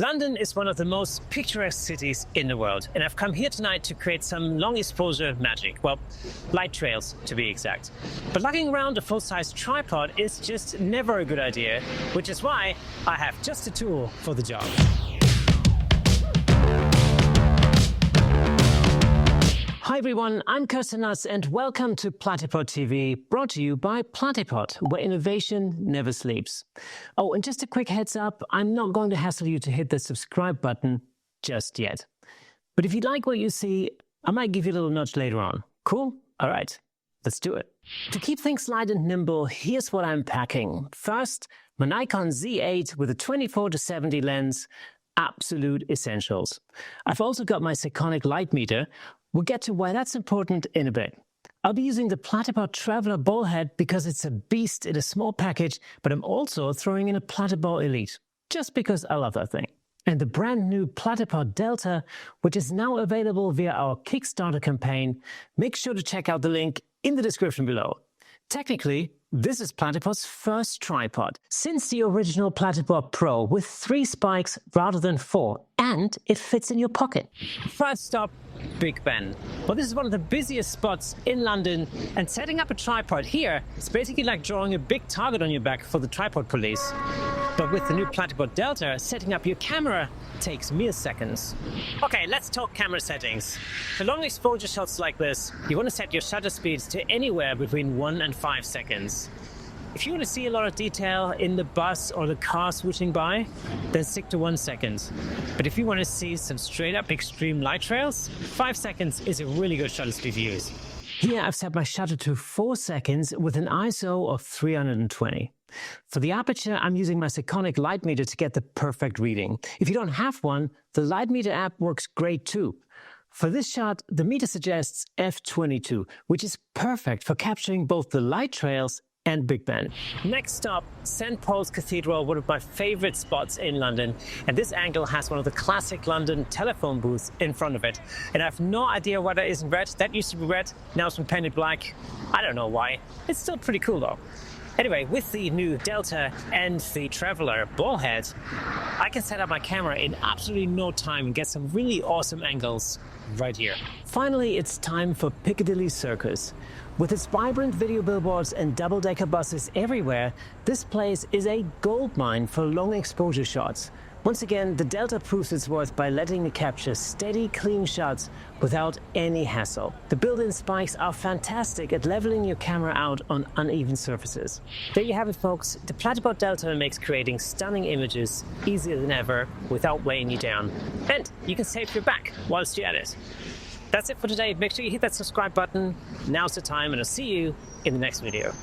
London is one of the most picturesque cities in the world, and I've come here tonight to create some long exposure magic. Well, light trails to be exact. But lugging around a full-size tripod is just never a good idea, which is why I have just a tool for the job. Hi everyone, I'm Kersten Luts and welcome to Platypod TV, brought to you by Platypod, where innovation never sleeps. Oh, and just a quick heads up, I'm not going to hassle you to hit the subscribe button just yet. But if you like what you see, I might give you a little nudge later on. Cool? All right, let's do it. To keep things light and nimble, here's what I'm packing. First, my Nikon Z8 with a 24-70 lens, absolute essentials. I've also got my Sekonic light meter. We'll get to why that's important in a bit. I'll be using the Platypod Traveler ball head because it's a beast in a small package, but I'm also throwing in a Platypod Elite, just because I love that thing. And the brand new Platypod Delta, which is now available via our Kickstarter campaign. Make sure to check out the link in the description below. Technically, this is Platypod's first tripod, since the original Platypod Pro with 3 spikes rather than 4, and it fits in your pocket. First stop, Big Ben. Well, this is one of the busiest spots in London, and setting up a tripod here is basically like drawing a big target on your back for the tripod police. But with the new Platypod Delta, setting up your camera takes mere seconds. Okay, let's talk camera settings. For long exposure shots like this, you want to set your shutter speeds to anywhere between 1 and 5 seconds. If you want to see a lot of detail in the bus or the car swooshing by, then stick to 1 second. But if you want to see some straight up extreme light trails, 5 seconds is a really good shutter speed to use. Here I've set my shutter to 4 seconds with an ISO of 320. For the aperture, I'm using my Sekonic light meter to get the perfect reading. If you don't have one, the light meter app works great too. For this shot, the meter suggests f22, which is perfect for capturing both the light trails and Big Ben. Next stop, St. Paul's Cathedral, one of my favorite spots in London. And this angle has one of the classic London telephone booths in front of it. And I have no idea why that isn't red. That used to be red, now it's been painted black. I don't know why. It's still pretty cool though. Anyway, with the new Delta and the Traveler ball head, I can set up my camera in absolutely no time and get some really awesome angles right here. Finally, it's time for Piccadilly Circus. With its vibrant video billboards and double-decker buses everywhere, this place is a goldmine for long exposure shots. Once again, the Delta proves its worth by letting me capture steady, clean shots without any hassle. The built-in spikes are fantastic at leveling your camera out on uneven surfaces. There you have it, folks. The Platypod Delta makes creating stunning images easier than ever without weighing you down. And you can save your back whilst you're at it. That's it for today. Make sure you hit that subscribe button. Now's the time, and I'll see you in the next video.